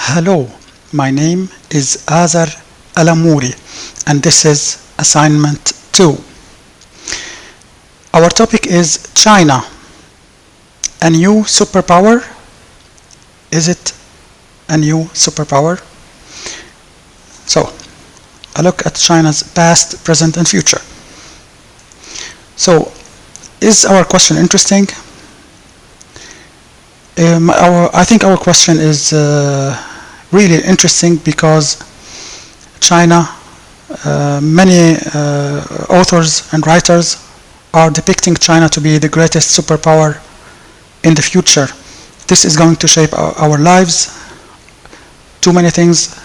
Hello, my name is Azar Alamouri and this is assignment 2. Our topic is China, a new superpower. Is it a new superpower? So, a look at China's past, present and future. So, is our question interesting? I think our question is really interesting because China, many authors and writers are depicting China to be the greatest superpower in the future. This is going to shape our lives, too many things,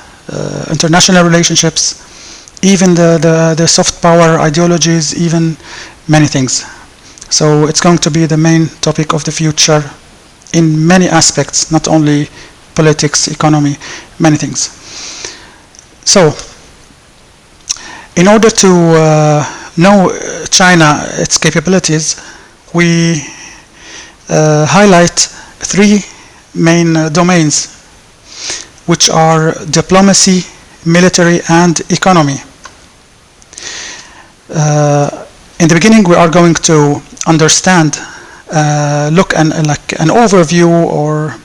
international relationships, even the soft power ideologies, even many things. So it's going to be the main topic of the future in many aspects, not only politics, economy, many things. So, in order to know China, its capabilities, we highlight three main domains, which are diplomacy, military, and economy. In the beginning, we are going to understand look and like an overview, or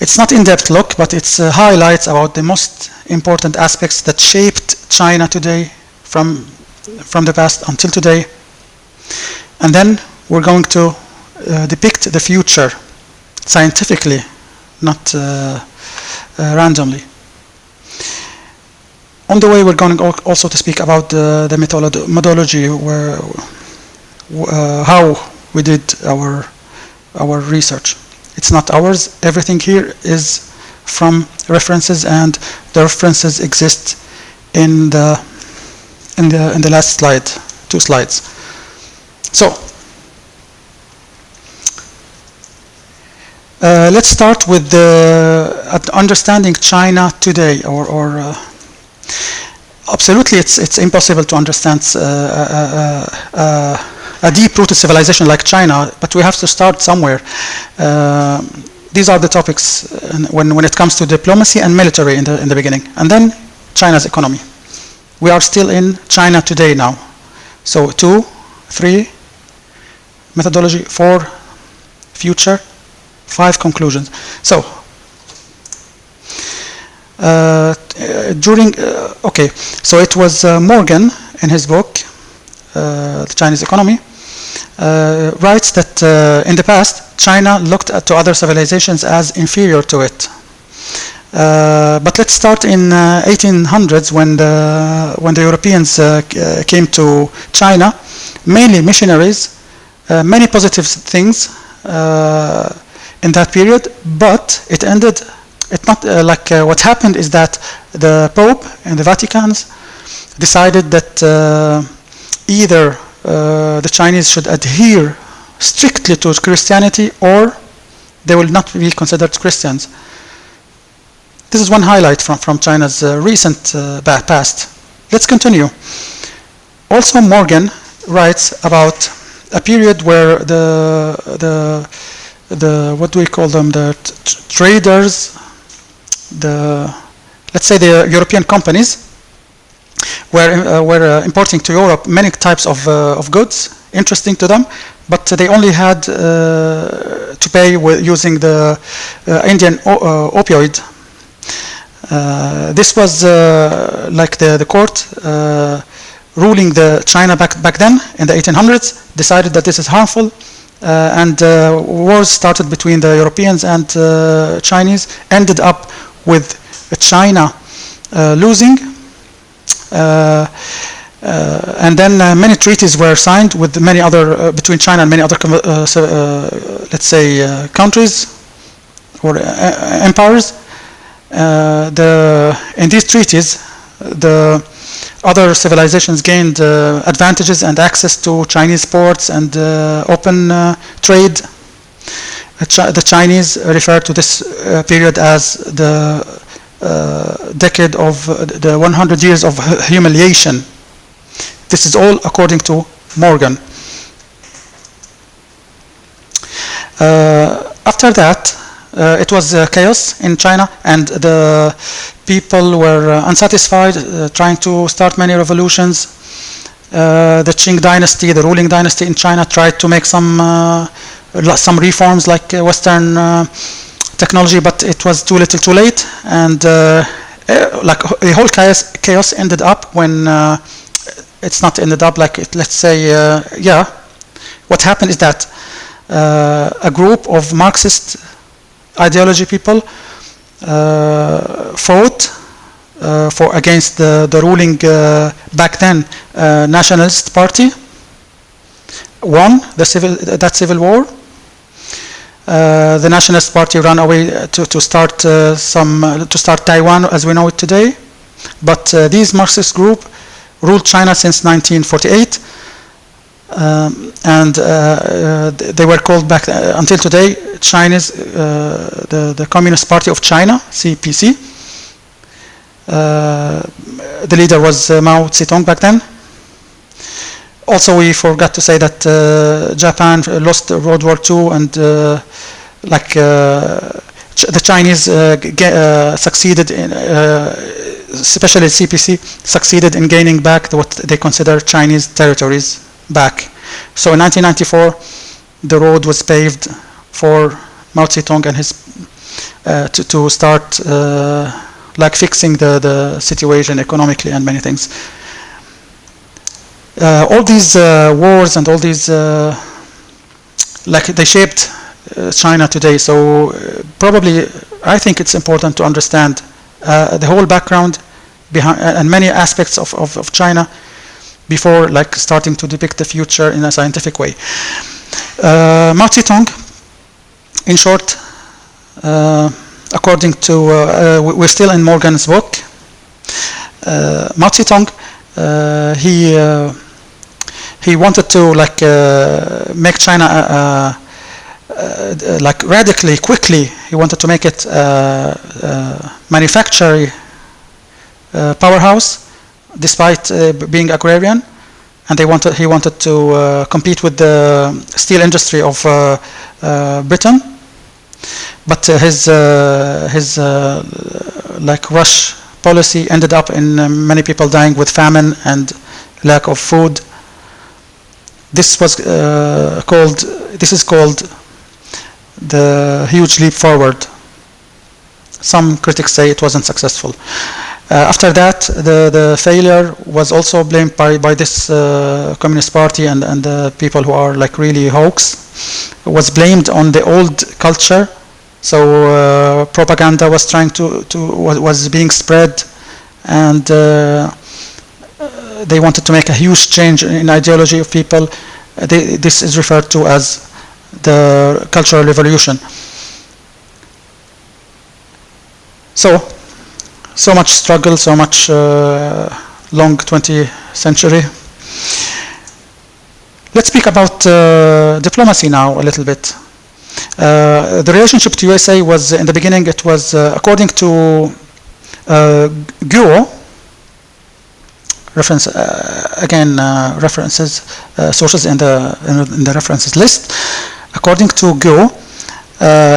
it's not in-depth look, but it's highlights about the most important aspects that shaped China today from the past until today. And then we're going to depict the future scientifically, not randomly. On the way, we're going also to speak about the methodology, where how we did our research. It's not ours. Everything here is from references, and the references exist in the last slide, 2 slides. So let's start with the understanding China today, or absolutely it's impossible to understand a deep-rooted civilization like China, but we have to start somewhere. These are the topics when it comes to diplomacy and military in the beginning, and then China's economy. We are still in China today now. So 2, 3, methodology, 4, future, 5, conclusions. So okay, so it was Morgan in his book, The Chinese Economy, writes that in the past China looked to other civilizations as inferior to it. But let's start in 1800s when the Europeans came to China, mainly missionaries, many positive things in that period, but it ended. It's not what happened is that the Pope and the Vaticans decided that either the Chinese should adhere strictly to Christianity, or they will not be considered Christians. This is one highlight from China's recent past. Let's continue. Also, Morgan writes about a period where the what do we call them, the traders, let's say the European companies were importing to Europe many types of goods interesting to them, but they only had to pay using the Indian opioid. This was like the court ruling the China back then in the 1800s decided that this is harmful, and wars started between the Europeans and Chinese, ended up with China losing. And then many treaties were signed with many other between China and many other let's say countries or empires. In these treaties, the other civilizations gained advantages and access to Chinese ports and open trade. The Chinese refer to this period as the decade of the 100 years of humiliation. This is all according to Morgan. After that, It was chaos in China, and the people were unsatisfied, trying to start many revolutions. The Qing dynasty, the ruling dynasty in China, tried to make some reforms like Western technology, but it was too little too late, and like the whole chaos ended up when it's not ended up like it, let's say, yeah, what happened is that a group of Marxist ideology people fought against the ruling back then nationalist party, won that civil war. The nationalist party ran away to start Taiwan as we know it today, but these Marxist group ruled China since 1948, and they were called back until today Chinese the Communist Party of China, CPC. The leader was Mao Zedong back then. Also, we forgot to say that Japan lost World War II, and the Chinese succeeded in, especially CPC, succeeded in gaining back what they consider Chinese territories back. So in 1994, the road was paved for Mao Zedong and his to start fixing the situation economically and many things. All these wars and all these they shaped China today. So probably I think it's important to understand the whole background behind and many aspects of China before starting to depict the future in a scientific way. Mao Zedong, in short, according to we're still in Morgan's book. Mao Zedong, he wanted to make China radically quickly. He wanted to make it manufacturing powerhouse, despite being agrarian, and he wanted to compete with the steel industry of Britain. But his rush policy ended up in many people dying with famine and lack of food. This is called the huge leap forward. Some critics say it wasn't successful. After that, the failure was also blamed by this Communist Party and the people who are really hoax. It was blamed on the old culture. So propaganda was was being spread, and they wanted to make a huge change in ideology of people. This is referred to as the Cultural Revolution. So much struggle, so much long 20th century. Let's speak about diplomacy now a little bit. The relationship to USA was, in the beginning, it was according to Guo, reference references sources in the references list. According to Guo,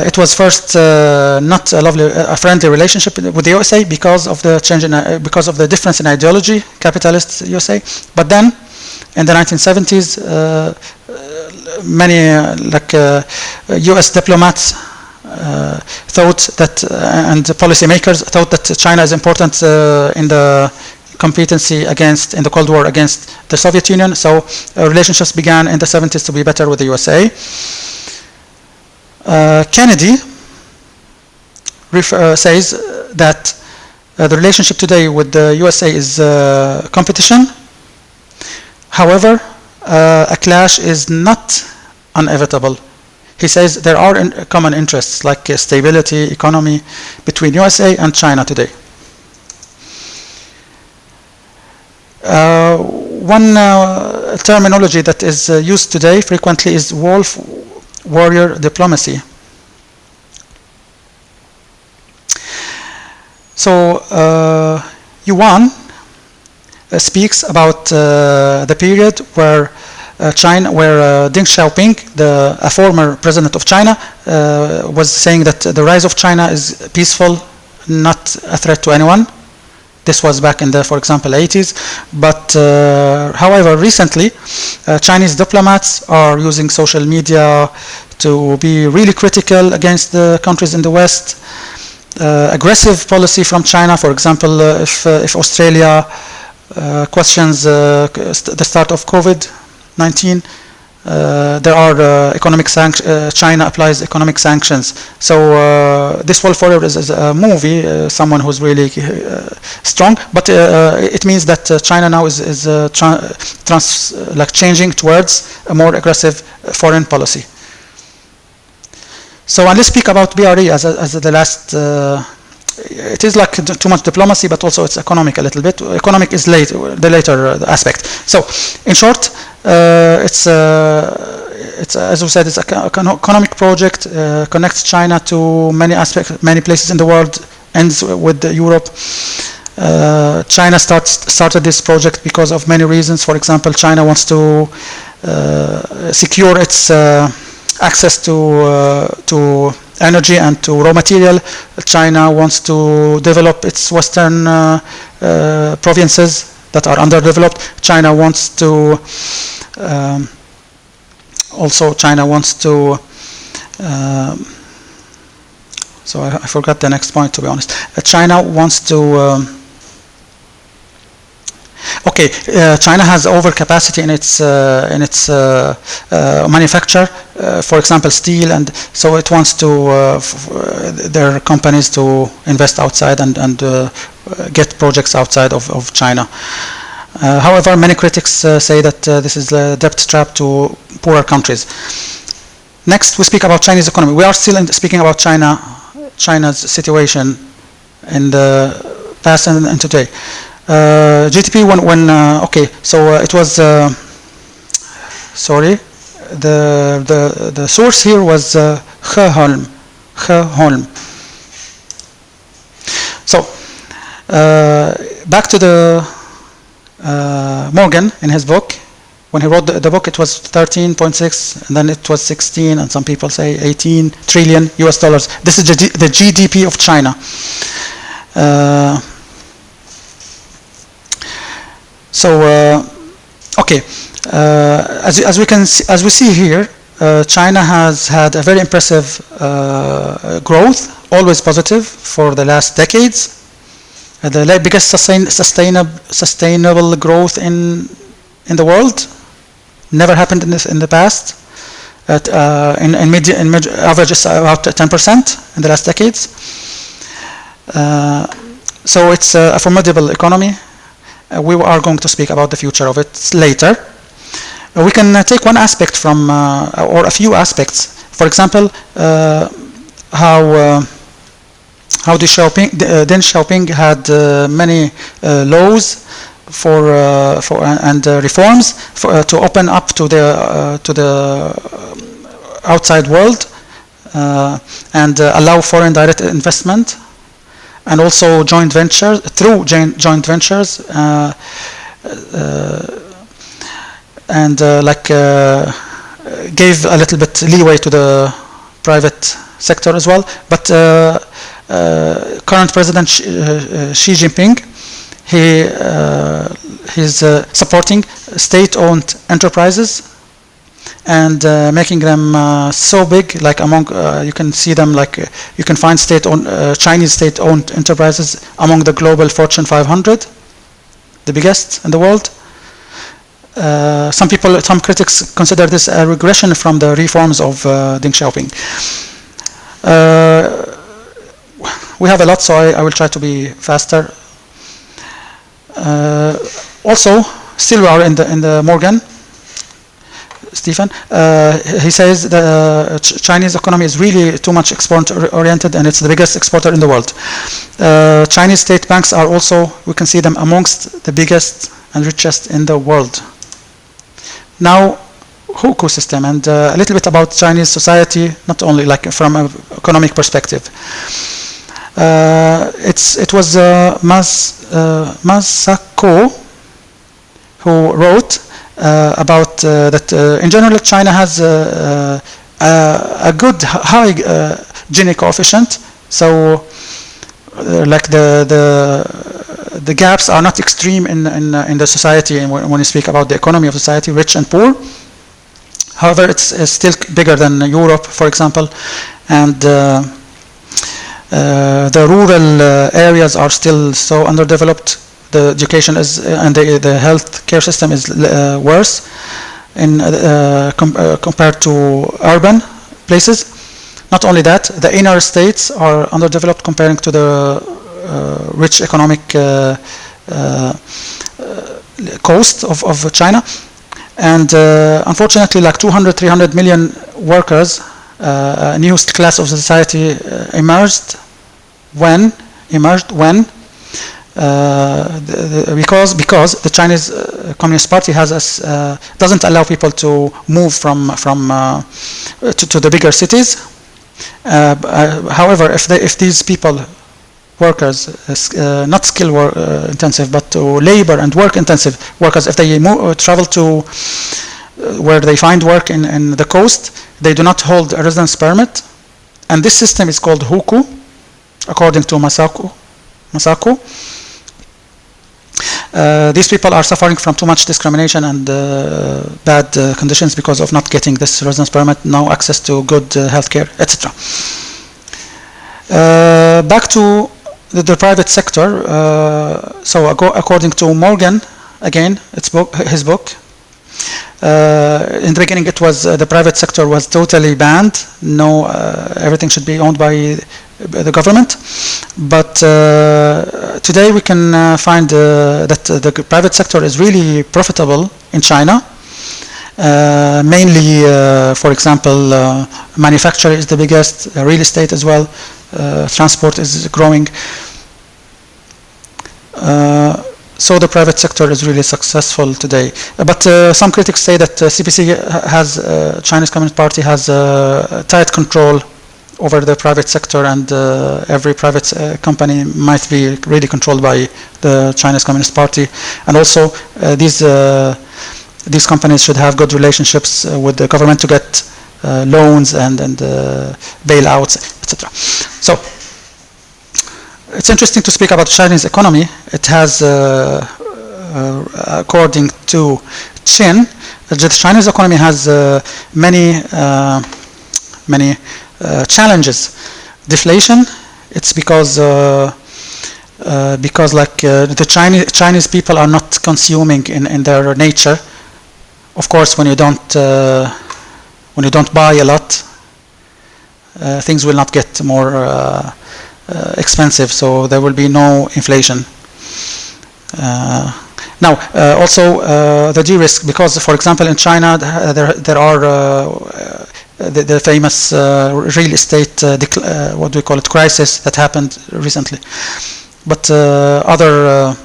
it was first not a friendly relationship with the USA because of the change because of the difference in ideology, capitalist USA. But then, in the 1970s, many U.S. diplomats thought that, and policymakers thought that China is important in the competency in the Cold War against the Soviet Union. So relationships began in the 70s to be better with the USA. Kennedy says that the relationship today with the USA is competition. However, a clash is not inevitable. He says there are common interests like stability, economy between USA and China today. One terminology that is used today frequently is wolf warrior diplomacy. So Yuan speaks about the period where China, where Deng Xiaoping, a former president of China, was saying that the rise of China is peaceful, not a threat to anyone. This was back in the, for example, 80s. But however, recently, Chinese diplomats are using social media to be really critical against the countries in the West. Aggressive policy from China, for example, if Australia questions the start of COVID-19, there are economic sanctions. China applies economic sanctions. So this Wolf Warrior is a movie, someone who's really strong, but it means that China now is changing towards a more aggressive foreign policy. So let's speak about BRE as the last. It is like too much diplomacy, but also it's economic a little bit. Economic is the later aspect. So, in short, it's as we said, it's an economic project. Connects China to many aspects, many places in the world. Ends with Europe. China started this project because of many reasons. For example, China wants to secure its access to energy and to raw material. China wants to develop its western provinces that are underdeveloped. China wants to so I forgot the next point, to be honest. China wants to China has overcapacity in its manufacture, for example, steel, and so it wants to their companies to invest outside and get projects outside of China. However, many critics say that this is a debt trap to poorer countries. Next, we speak about Chinese economy. We are still speaking about China's situation in the past and today. GDP it was the source here was He Holm. So back to the Morgan in his book. When he wrote the book, it was 13.6, and then it was 16, and some people say 18 trillion US dollars. This is the GDP of China. As we see here, China has had a very impressive growth, always positive for the last decades. The biggest sustainable growth in the world. Never happened in the past. Average is about 10% in the last decades. So it's a formidable economy. We are going to speak about the future of it later. We can take one aspect from, or a few aspects. For example, how Deng Xiaoping had many laws and reforms to open up to the outside world and allow foreign direct investment, and also joint ventures and gave a little bit leeway to the private sector as well. But current President Xi Jinping, he's supporting state-owned enterprises and making them so big, like among you can see them, you can find Chinese state-owned enterprises among the global Fortune 500, the biggest in the world. Some critics consider this a regression from the reforms of Deng Xiaoping. We have a lot, so I will try to be faster. Also, still we are in the Morgan. Stephen, he says the Chinese economy is really too much export-oriented, and it's the biggest exporter in the world. Chinese state banks are also, we can see them amongst the biggest and richest in the world. Now, Hukou system, and a little bit about Chinese society, not only from an economic perspective. It was Masako who wrote about that in general China has a good high Gini coefficient, so like the gaps are not extreme in the society, and when you speak about the economy of society, rich and poor. However, it's still bigger than Europe, for example, and the rural areas are still so underdeveloped. The education is and the health care system is worse in compared to urban places. Not only that, the inner states are underdeveloped comparing to the rich economic coast of China. And unfortunately, like 200-300 million workers, a new class of society emerged when because the Chinese Communist Party has doesn't allow people to move from to the bigger cities. However, if these people, workers, not skill intensive, but to labor and work intensive workers, if they travel to where they find work in the coast, they do not hold a residence permit, and this system is called hukou, according to Masako. These people are suffering from too much discrimination and bad conditions because of not getting this residence permit, no access to good healthcare, etc. Back to the private sector. So according to Morgan, again, his book, in the beginning it was the private sector was totally banned. No, everything should be owned by the government. But today we can find that the private sector is really profitable in China. Mainly, for example, manufacturing is the biggest, real estate as well, transport is growing. So the private sector is really successful today. But some critics say that CPC has, Chinese Communist Party has tight control over the private sector, and every private company might be really controlled by the Chinese Communist Party. And also these companies should have good relationships with the government to get loans and bailouts, etc. So it's interesting to speak about the Chinese economy. It has, according to Chin, the Chinese economy has many challenges. Deflation. It's because like the Chinese people are not consuming in their nature. Of course, when you don't buy a lot, things will not get more expensive, so there will be no inflation. Now, also the de-risk, because, for example, in China there are the famous real estate, what do we call it, crisis that happened recently. But other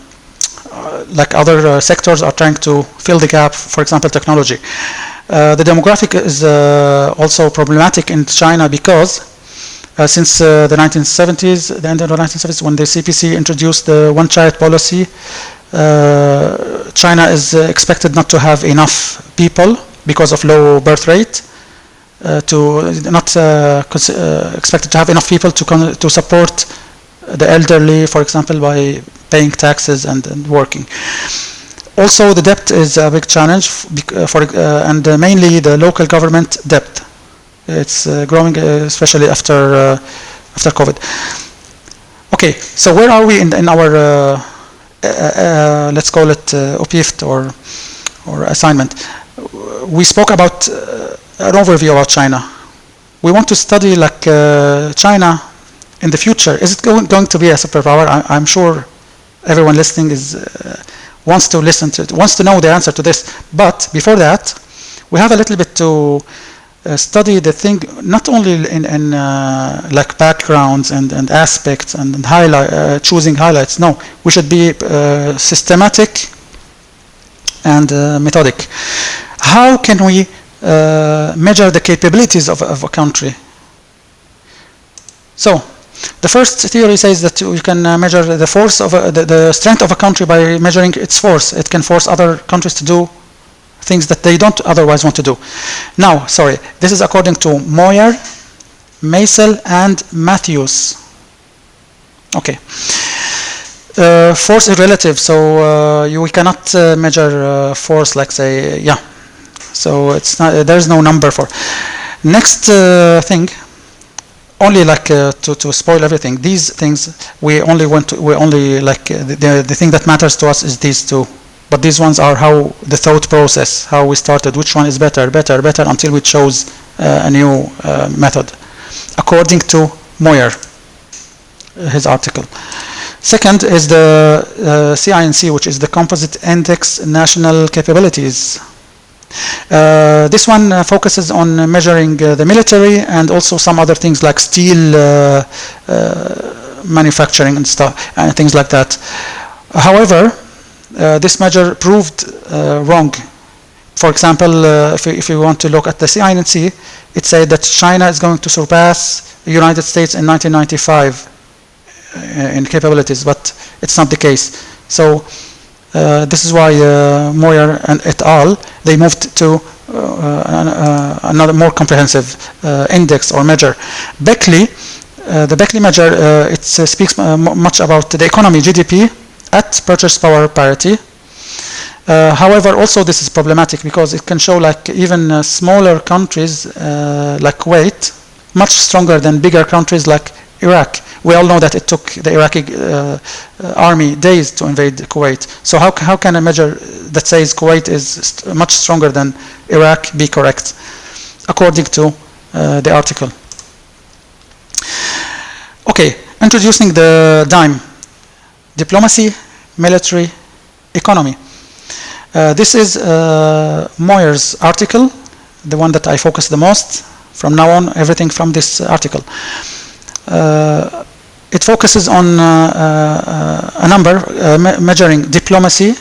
sectors are trying to fill the gap, for example, technology. The demographic is also problematic in China because since the 1970s, the end of the 1970s, when the CPC introduced the one-child policy, China is expected not to have enough people because of low birth rate, expected to have enough people to support the elderly, for example, by paying taxes and working. Also, the debt is a big challenge, and mainly the local government debt. It's growing, especially after COVID. Okay, so where are we in our let's call it OPIFT or assignment? We spoke about an overview about China. We want to study like China in the future. Is it going to be a superpower? I'm sure everyone listening wants to listen to it, wants to know the answer to this. But before that, we have a little bit to study the thing, not only in like backgrounds and aspects and choosing highlights. No, we should be systematic and methodic. How can we measure the capabilities of a country? So the first theory says that you can measure the force of the strength of a country by measuring its force. It can force other countries to do things that they don't otherwise want to do. Now, sorry, this is according to Moyer, Maisel, and Matthews. Okay. Force is relative, so we cannot measure force like say, yeah. So it's not, there's no number for. Next thing, only like to spoil everything. These things we only like the thing that matters to us is these two. But these ones are how the thought process, how we started, which one is better, until we chose a new method, according to Moyer, his article. Second is the CINC, which is the Composite Index National Capabilities. This one focuses on measuring the military and also some other things like steel manufacturing and stuff and things like that. However, this measure proved wrong. For example, if you want to look at the CINC, it said that China is going to surpass the United States in 1995 in capabilities, but it's not the case. So this is why Moyer and et al. They moved to another more comprehensive index or measure. Beckley, the Beckley measure, it speaks much about the economy, GDP, at purchase power parity. However, also this is problematic because it can show like even smaller countries like Kuwait much stronger than bigger countries like Iraq. We all know that it took the Iraqi army days to invade Kuwait. So how can a measure that says Kuwait is much stronger than Iraq be correct, according to the article? Okay, introducing the DIME, diplomacy, military, economy. This is Moyer's article, the one that I focus the most. From now on, everything from this article. It focuses on a number measuring diplomacy,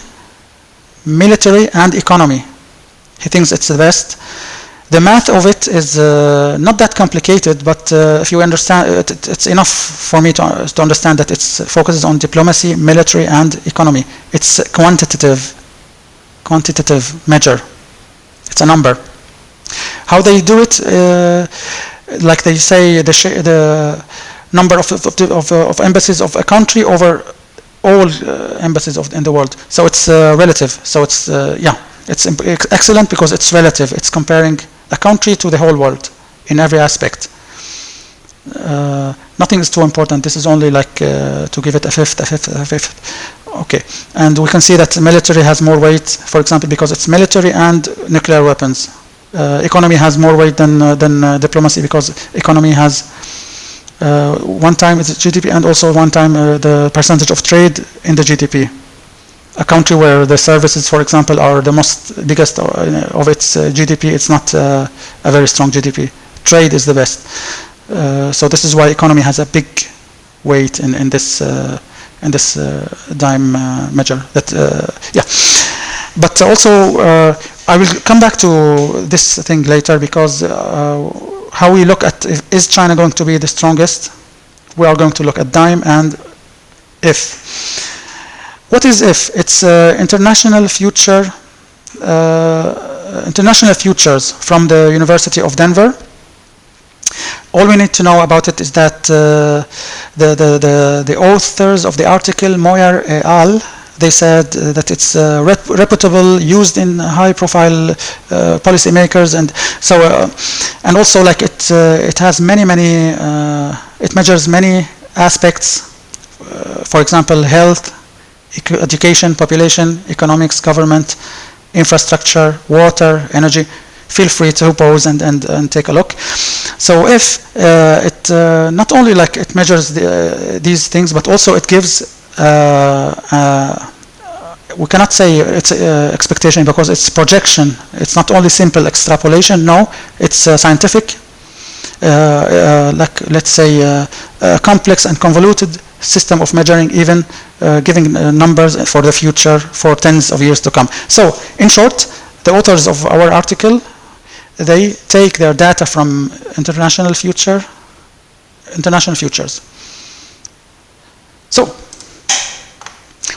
military, and economy. He thinks it's the best. The math of it is not that complicated, but if you understand, it's enough for me to understand that it focuses on diplomacy, military, and economy. It's a quantitative measure. It's a number. How they do it, like they say, the number of embassies of a country over all embassies in the world. So it's relative. So it's it's excellent because it's relative. It's comparing a country to the whole world in every aspect. Nothing is too important. This is only like to give it a fifth. Okay, and we can see that the military has more weight, for example, because it's military and nuclear weapons. Economy has more weight than diplomacy because economy has one time its GDP and also one time the percentage of trade in the GDP. A country where the services, for example, are the biggest of its GDP, it's not a very strong GDP. Trade is the best. So this is why economy has a big weight in this DIME measure. But also I will come back to this thing later because how we look at is China going to be the strongest? We are going to look at DIME and if. What is if? It's international futures from the University of Denver. All we need to know about it is that the authors of the article, Moyer et al., they said that it's reputable, used in high-profile policymakers, and so and also like it has many it measures many aspects. For example, health, education, population, economics, government, infrastructure, water, energy. Feel free to pause and take a look. So if it not only like it measures these things, but also it gives we cannot say it's expectation because it's projection. It's not only simple extrapolation. No, it's scientific. Like let's say a complex and convoluted system of measuring, even giving numbers for the future for tens of years to come. So in short, the authors of our article, they take their data from international futures. So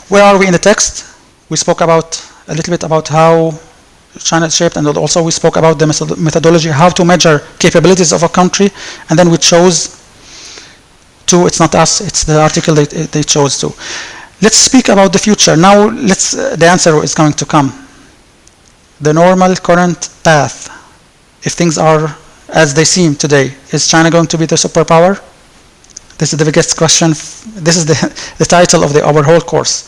where are we in the text? We spoke about a little bit about how China is shaped, and also we spoke about the methodology, how to measure capabilities of a country, and then we chose to, it's not us, it's the article they chose to. Let's speak about the future. Now, the answer is going to come. The normal current path, if things are as they seem today, is China going to be the superpower? This is the biggest question. This is the title of our whole course.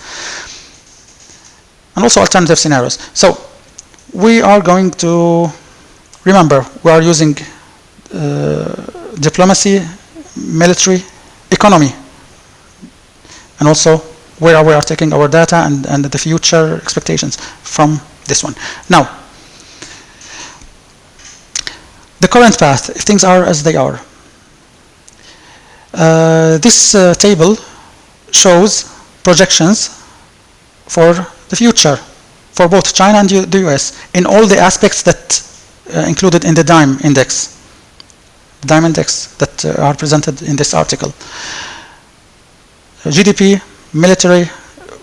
And also alternative scenarios. So, we are going to, remember, we are using diplomacy, military, economy, and also where we are taking our data and the future expectations from this one. Now, the current path, if things are as they are. This table shows projections for the future for both China and the US in all the aspects that included in the DIME index. DIME index that are presented in this article. GDP, military,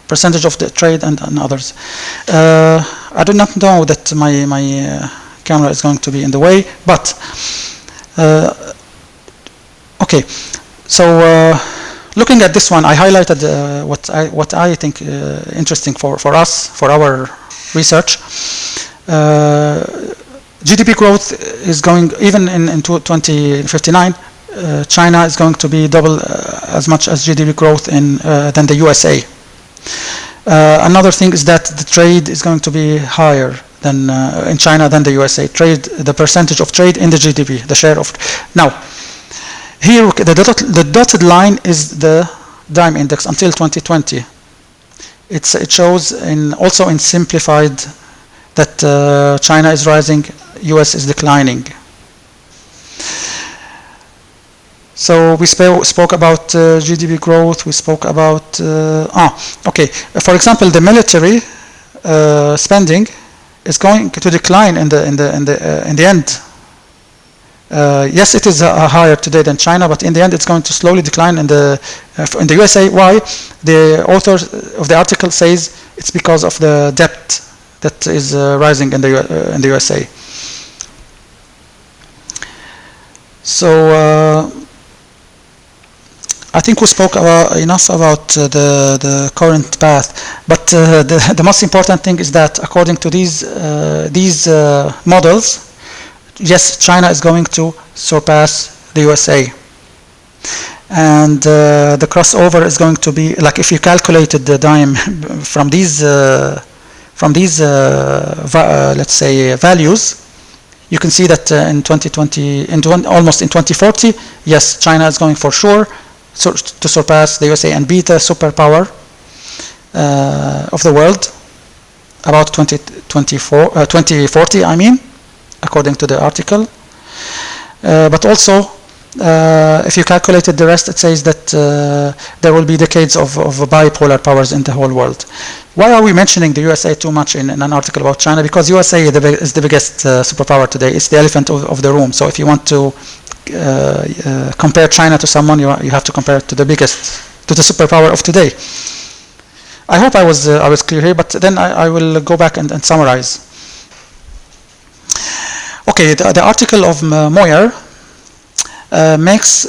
percentage of the trade, and others. I do not know that my camera is going to be in the way, but okay. So looking at this one, I highlighted what I think interesting for us, for our research. GDP growth is going, even in 2059, China is going to be double as much as GDP growth than the USA. Another thing is that the trade is going to be higher than in China than the USA. Trade, the percentage of trade in the GDP, the share of. Now, here the dotted line is the DIME index until 2020. It shows also in simplified that China is rising, US is declining. So we spoke about GDP growth. We spoke about okay. For example, the military spending is going to decline in the end. Yes, it is higher today than China, but in the end, it's going to slowly decline in the USA. Why? The author of the article says it's because of the debt that is rising in the USA. So I think we spoke enough about the current path, but the most important thing is that according to these models, yes, China is going to surpass the USA, and the crossover is going to be like, if you calculated the DIME from these let's say values, you can see that in 2020, almost in 2040, yes, China is going for sure to surpass the USA and be the superpower of the world about 2040, I mean, according to the article. But also, if you calculated the rest, it says that there will be decades of bipolar powers in the whole world. Why are we mentioning the USA too much in an article about China? Because USA is the biggest superpower today. It's the elephant of the room. So if you want to compare China to someone, you have to compare it to the biggest, to the superpower of today. I hope I was clear here, but then I will go back and summarize. Okay, the article of Moyer makes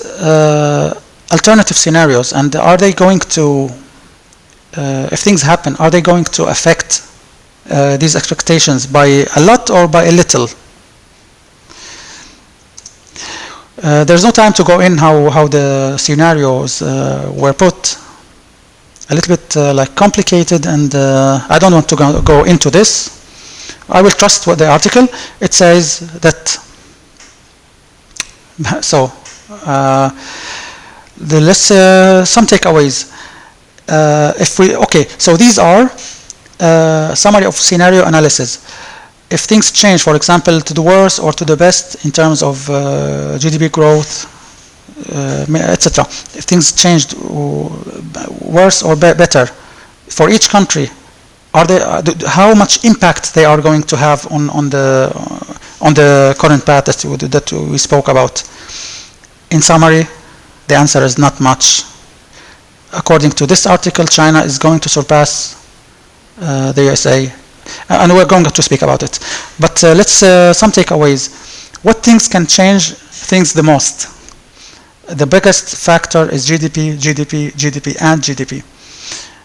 alternative scenarios, and are they going to, if things happen, are they going to affect these expectations by a lot or by a little? There's no time to go in how the scenarios were put. A little bit like complicated, and I don't want to go into this. I will trust what the article. It says that. So, some takeaways. So these are summary of scenario analysis. If things change, for example, to the worse or to the best in terms of GDP growth, etc. If things changed worse or better for each country, how much impact they are going to have on the current path that we spoke about? In summary, the answer is not much. According to this article, China is going to surpass the USA. and we're going to speak about it. But let's some takeaways. What things can change things the most? The biggest factor is GDP, GDP, GDP, and GDP.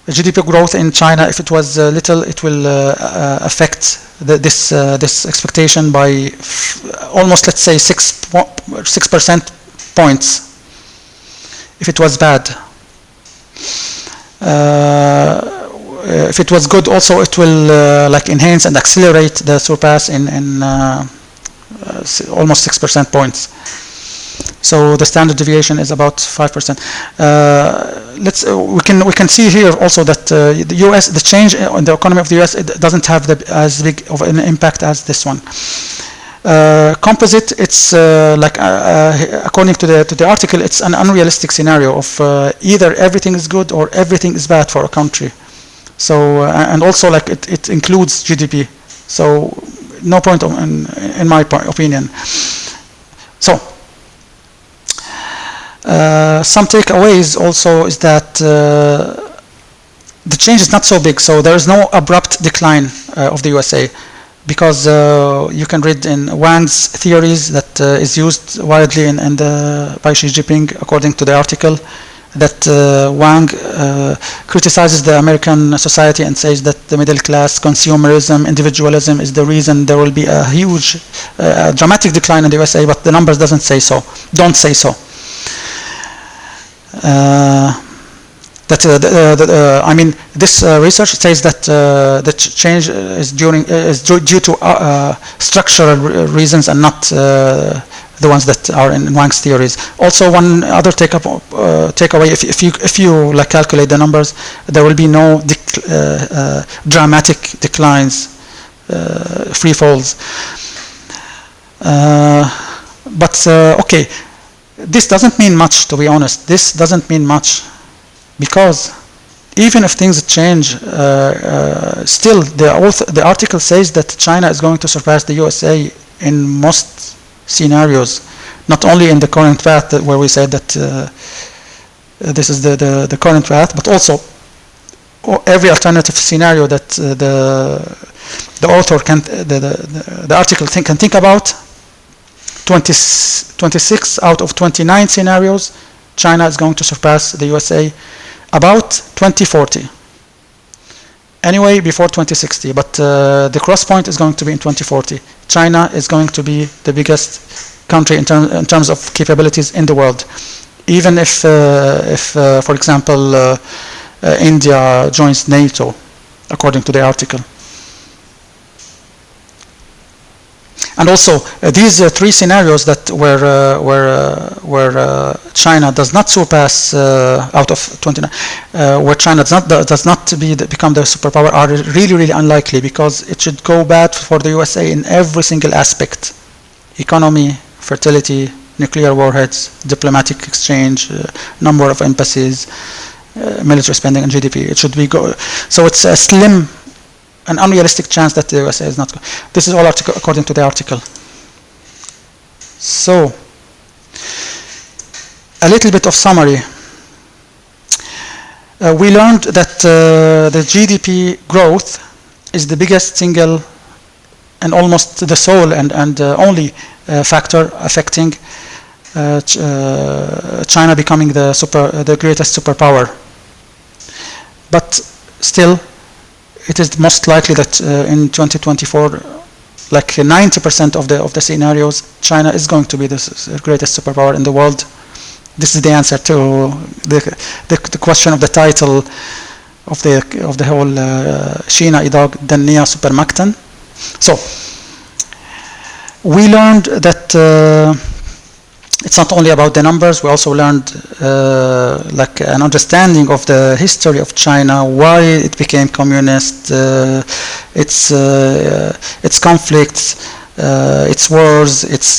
The GDP growth in China, if it was little, it will affect this expectation by almost, let's say, 6% points. If it was bad. If it was good, also it will like enhance and accelerate the surpass in almost 6% points. So the standard deviation is about 5%. We can see here also that the U.S. the change in the economy of the U.S. it doesn't have as big of an impact as this one. Composite, it's according to the article, it's an unrealistic scenario of either everything is good or everything is bad for a country. So and also like it includes GDP. So no point in my opinion. So some takeaways also is that the change is not so big. So there is no abrupt decline of the USA. Because you can read in Wang's theories that is used widely by Xi Jinping, according to the article, that Wang criticizes the American society and says that the middle class, consumerism, individualism is the reason there will be a huge, dramatic decline in the USA, but the numbers don't say so. I mean, this research says that the change is due to structural reasons and not the ones that are in Wang's theories. Also, one other takeaway: if you like calculate the numbers, there will be no dramatic declines, free falls. Okay, this doesn't mean much, to be honest. This doesn't mean much. Because even if things change, still the article says that China is going to surpass the USA in most scenarios, not only in the current path where we said that this is the current path, but also every alternative scenario that the author the article can think about. 26 out of 29 scenarios, China is going to surpass the USA about 2040. Anyway, before 2060, but the cross point is going to be in 2040. China is going to be the biggest country in terms of capabilities in the world. Even if for example, India joins NATO, according to the article. And also, these three scenarios that where China does not surpass out of 29, where China does not become the superpower are really unlikely, because it should go bad for the USA in every single aspect: economy, fertility, nuclear warheads, diplomatic exchange, number of embassies, military spending, and GDP. It should be so it's a slim, an unrealistic chance that the USA is not. This is all according to the article. So, a little bit of summary. We learned that the GDP growth is the biggest single and almost the sole and only factor affecting China becoming the greatest superpower. But still, it is most likely that in 2024, like 90% of the scenarios, China is going to be the greatest superpower in the world. This is the answer to the question of the title of the whole Kina idag den nya supermakten. So we learned that it's not only about the numbers. We also learned like an understanding of the history of China, why it became communist, its conflicts, its wars, its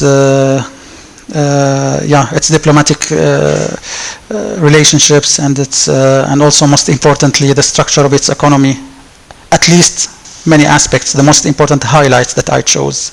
diplomatic relationships, and and also most importantly the structure of its economy. At least many aspects, the most important highlights that I chose.